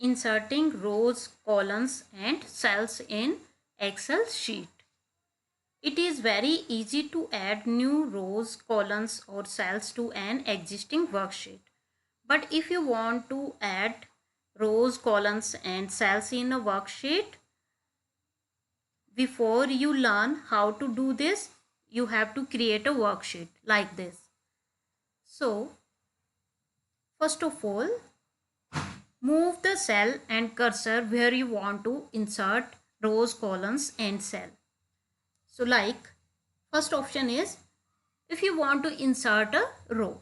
Inserting rows, columns and cells in Excel sheet. It is very easy to add new rows, columns or cells to an existing worksheet. But if you want to add rows, columns and cells in a worksheet, before you learn how to do this, you have to create a worksheet like this. So, first of all, move the cell and cursor where you want to insert rows, columns and cell. So like first option is if you want to insert a row.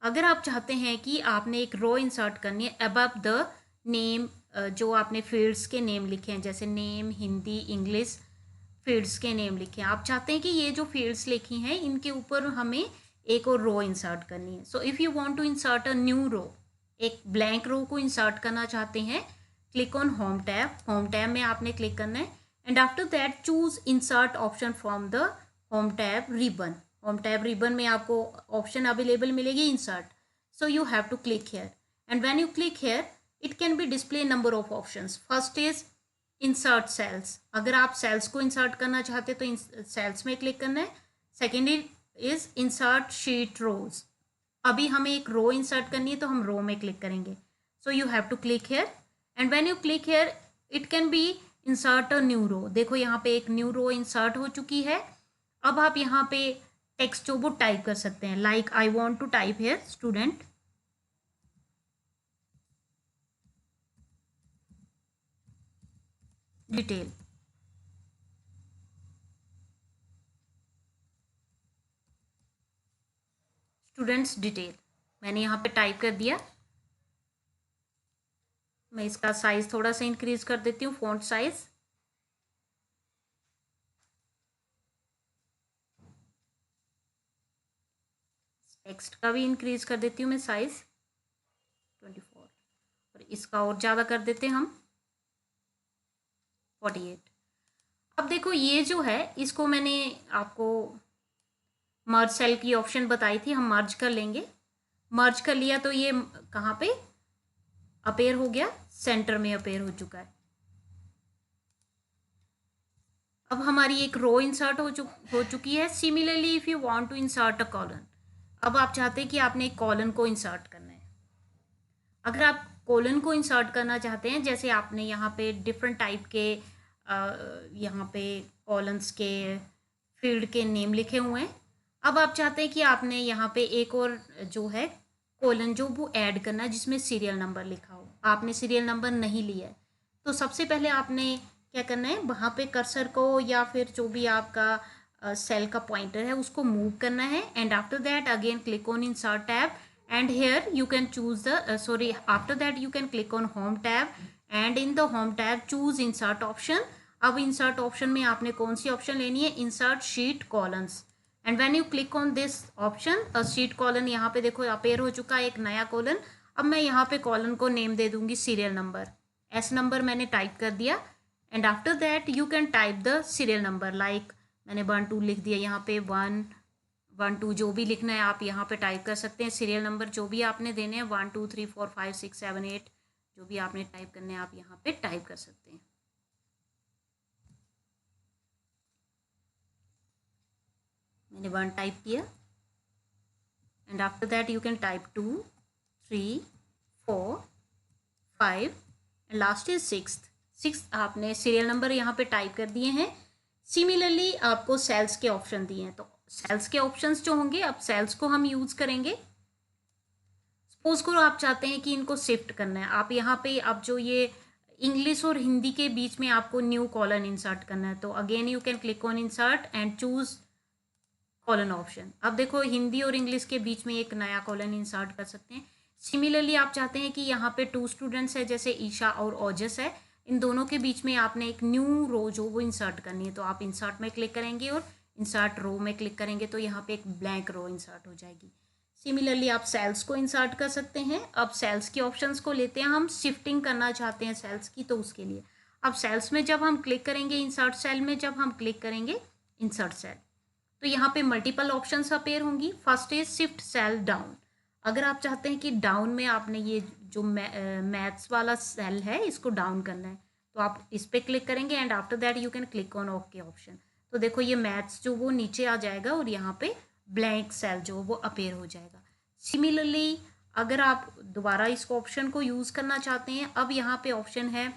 अगर आप चाहते हैं कि आपने एक रो insert करनी है above the name, जो आपने फील्ड्स के नेम लिखे हैं जैसे नेम, हिंदी, इंग्लिश फील्ड्स के नेम लिखे हैं, आप चाहते हैं कि ये जो फील्ड्स लिखी हैं इनके ऊपर हमें एक और रो इंसर्ट करनी है. So if you want to insert a new row, एक ब्लैंक रो को इंसर्ट करना चाहते हैं, click on home tab. Home tab में आपने क्लिक करना है and after that choose insert option from the home tab ribbon. Home tab ribbon में आपको ऑप्शन अवेलेबल मिलेगी insert. So you have to click here and when you click here it can be display number of options. First is insert cells. अगर आप sales को insert करना चाहते हैं तो सेल्स में क्लिक करना है. सेकेंड इज इंसर्ट शीट रोज. अभी हमें एक रो इंसर्ट करनी है तो हम रो में क्लिक करेंगे. So you have to click here and when you click here it can be insert a new row. देखो यहाँ पे एक न्यू रो इंसर्ट हो चुकी है. अब आप यहाँ पे टेक्स्ट जो वो टाइप कर सकते हैं. Like I want to type here student detail. Students detail मैंने यहाँ पे टाइप कर दिया. मैं इसका साइज थोड़ा सा इंक्रीज कर देती हूँ, फॉन्ट साइज. टेक्स्ट का भी इंक्रीज कर देती हूँ मैं साइज 24 और इसका और ज़्यादा कर देते हैं हम 48. अब देखो ये जो है इसको मैंने आपको मर्ज सेल की ऑप्शन बताई थी, हम मर्ज कर लेंगे. मर्ज कर लिया तो ये कहाँ पे अपेयर हो गया, सेंटर में अपेयर हो चुका है. अब हमारी एक रो इंसर्ट हो चुकी है. Similarly if you want to insert a column, अब आप चाहते हैं कि आपने एक कॉलन को इंसर्ट करना है. अगर आप कॉलन को इंसर्ट करना चाहते हैं, जैसे आपने यहाँ पे डिफरेंट टाइप के यहाँ पे कॉलन्स के फील्ड के नेम लिखे हुए हैं. अब आप चाहते हैं कि आपने यहाँ पे एक और जो है कॉलन जो वो ऐड करना है जिसमें सीरियल नंबर लिखा हो. आपने सीरियल नंबर नहीं लिया है तो सबसे पहले आपने क्या करना है, वहाँ पे कर्सर को या फिर जो भी आपका सेल का पॉइंटर है उसको मूव करना है and after that again click on insert tab and here you can choose the after that you can click on home tab and in the home tab choose insert option. अब insert option में आपने कौन C option लेनी है, insert sheet columns and when you click on this option a sheet column यहाँ पे देखो appear हो चुका है एक नया कॉलन. अब मैं यहाँ पे कॉलन को नेम दे दूंगी सीरियल नंबर. एस नंबर मैंने टाइप कर दिया and after that you can type the serial number. Like मैंने 1 2 लिख दिया, यहाँ पे 1 1 2 जो भी लिखना है आप यहाँ पे टाइप कर सकते हैं. सीरियल नंबर जो भी आपने देने हैं 1 2 3 4 5 6 7 8 जो भी आपने टाइप करने हैं आप यहाँ पे टाइप कर सकते हैं. मैंने 1 टाइप किया and after that you can type 2 3 4 5 and last is 6 आपने सीरियल नंबर यहाँ पे टाइप कर दिए हैं. सिमिलरली आपको सेल्स के ऑप्शन दिए हैं तो सेल्स के ऑप्शंस जो होंगे अब सेल्स को हम यूज़ करेंगे. सपोज करो आप चाहते हैं कि इनको शिफ्ट करना है. आप यहाँ पे अब जो ये इंग्लिश और हिंदी के बीच में आपको न्यू कॉलन इंसर्ट करना है तो again you can click on insert and choose colon option. अब देखो हिंदी और इंग्लिश के बीच में एक नया कॉलन इंसर्ट कर सकते हैं. सिमिलरली आप चाहते हैं कि यहाँ पे 2 स्टूडेंट्स है जैसे ईशा और ओजस है, इन दोनों के बीच में आपने एक न्यू रो जो वो इंसर्ट करनी है तो आप इंसर्ट में क्लिक करेंगे और इंसर्ट रो में क्लिक करेंगे तो यहाँ पे एक ब्लैंक रो इंसर्ट हो जाएगी. सिमिलरली आप सेल्स को इंसर्ट कर सकते हैं. अब सेल्स के ऑप्शंस को लेते हैं, हम शिफ्टिंग करना चाहते हैं सेल्स की तो उसके लिए अब सेल्स में जब हम क्लिक करेंगे, इंसर्ट सेल में जब हम क्लिक करेंगे इंसर्ट सेल तो यहाँ पे मल्टीपल ऑप्शंस अपेयर होंगी. First is shift cell down. अगर आप चाहते हैं कि डाउन में आपने ये जो मैथ्स वाला सेल है इसको डाउन करना है, तो आप इस पर क्लिक करेंगे and after that you can click on okay option. तो देखो ये मैथ्स जो वो नीचे आ जाएगा और यहाँ पे ब्लैंक सेल जो वो अपेयर हो जाएगा। सिमिलरली अगर आप दोबारा इस ऑप्शन को यूज़ करना चाहते हैं, अब यहाँ पे ऑप्शन है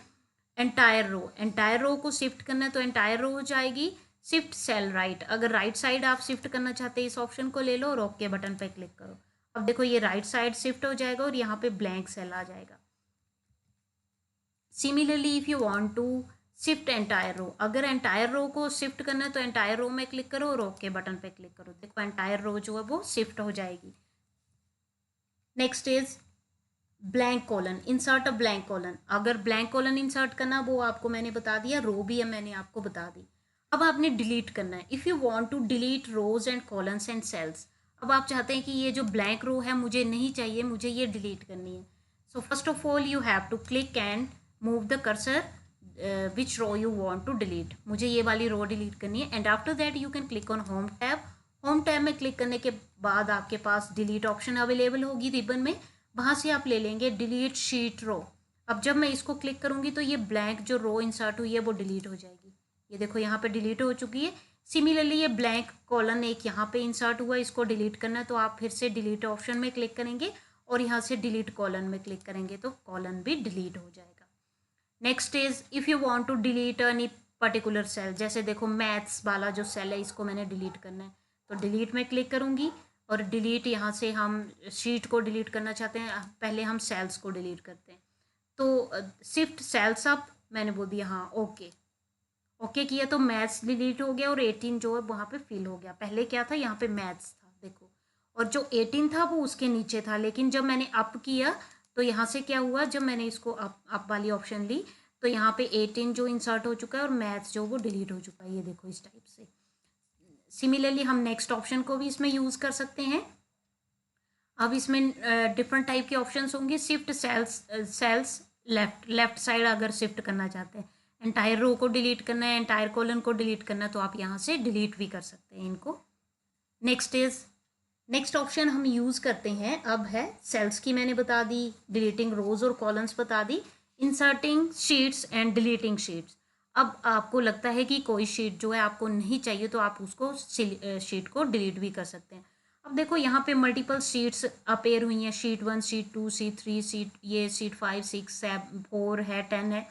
एंटायर रो को शिफ्ट करना है तो एंटायर रो हो जाएगी। शिफ्ट सेल राइट, अगर राइट साइड आप शिफ्ट करना चाहते हैं इस ऑप्शन को ले लो और ओके बटन पे क्लिक करो। अब देखो ये राइट साइड शिफ्ट हो जाएगा और यहाँ पे ब्लैंक सेल आ जाएगा। Similarly if you want to shift entire row, अगर एंटायर रो को शिफ्ट करना है तो एंटायर रो में क्लिक करो और ओके बटन पे क्लिक करो। देखो एंटायर रो जो है वो शिफ्ट हो जाएगी। Next is blank colon, insert a blank colon. अगर ब्लैंक कॉलन इंसर्ट करना वो आपको मैंने बता दिया, रो भी है मैंने आपको बता दी। अब आपने डिलीट करना है। If you want to delete rows and columns and cells, अब आप चाहते हैं कि ये जो ब्लैंक रो है मुझे नहीं चाहिए, मुझे ये डिलीट करनी है। So first of all you have to click and move the cursor which row you want to delete. मुझे ये वाली रो डिलीट करनी है and after that you can click on home tab. Home tab में click करने के बाद आपके पास डिलीट ऑप्शन अवेलेबल होगी रिबन में, वहाँ से आप ले लेंगे डिलीट शीट रो। अब जब मैं इसको क्लिक करूँगी तो ये ब्लैंक जो रो इंसर्ट हुई है वो डिलीट हो जाएगी। ये देखो यहाँ पे डिलीट हो चुकी है। सिमिलरली ये ब्लैंक कॉलन एक यहाँ पे इंसर्ट हुआ, इसको डिलीट करना है तो आप फिर से डिलीट ऑप्शन में क्लिक करेंगे और यहाँ से डिलीट कॉलन में क्लिक करेंगे तो कॉलन भी डिलीट हो जाएगा। Next is if you want to delete any particular cell, जैसे देखो मैथ्स वाला जो सेल है इसको मैंने डिलीट करना है तो डिलीट में क्लिक करूँगी और डिलीट यहाँ से हम शीट को डिलीट करना चाहते हैं, पहले हम सेल्स को डिलीट करते हैं तो शिफ्ट सेल्स अप मैंने बोल दिया हाँ ओके। ओके किया तो मैथ्स डिलीट हो गया और 18 जो है वहाँ पे फिल हो गया। पहले क्या था यहाँ पे मैथ्स था देखो, और जो 18 था वो उसके नीचे था, लेकिन जब मैंने अप किया तो यहाँ से क्या हुआ, जब मैंने इसको अप वाली ऑप्शन ली तो यहाँ पे 18 जो इंसर्ट हो चुका है और मैथ्स जो वो डिलीट हो चुका है। ये देखो इस टाइप से। सिमिलरली हम नेक्स्ट ऑप्शन को भी इसमें यूज़ कर सकते हैं। अब इसमें डिफरेंट टाइप के ऑप्शंस होंगे। शिफ्ट सेल्स लेफ्ट साइड अगर शिफ्ट करना चाहते हैं, एंटायर रो को डिलीट करना है, एंटायर कॉलन को डिलीट करना है तो आप यहाँ से डिलीट भी कर सकते हैं इनको। नेक्स्ट ऑप्शन हम यूज़ करते हैं अब है सेल्स की, मैंने बता दी, डिलीटिंग रोज और कॉलम्स बता दी, inserting sheets and deleting sheets. अब आपको लगता है कि कोई शीट जो है आपको नहीं चाहिए तो आप उसको शीट को डिलीट भी कर सकते हैं। अब देखो यहाँ पे मल्टीपल शीट्स अपेयर हुई हैं, शीट 1, शीट 2, शीट 3, शीट 5, 6, 7, 4 है, 10 है।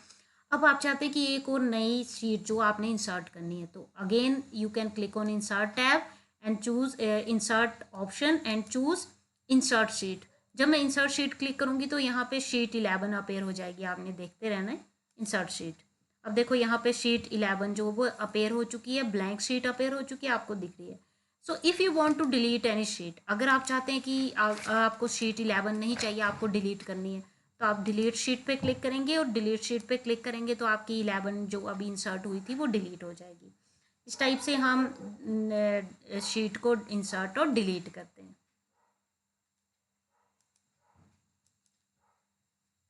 अब आप चाहते हैं कि एक और नई शीट जो आपने इंसर्ट करनी है तो again you can click on insert tab and choose insert option and choose insert sheet. जब मैं इंसर्ट शीट क्लिक करूँगी तो यहाँ पे शीट 11 अपेयर हो जाएगी, आपने देखते रहना है इंसर्ट शीट। अब देखो यहाँ पे शीट 11 जो वो अपेयर हो चुकी है, ब्लैंक शीट अपेयर हो चुकी है, आपको दिख रही है। So if you want to delete any sheet, अगर आप चाहते हैं कि आपको शीट 11 नहीं चाहिए, आपको डिलीट करनी है तो आप डिलीट शीट पे क्लिक करेंगे और डिलीट शीट पे क्लिक करेंगे तो आपकी 11 जो अभी इंसर्ट हुई थी वो डिलीट हो जाएगी। इस टाइप से हम शीट को इंसर्ट और डिलीट करते हैं।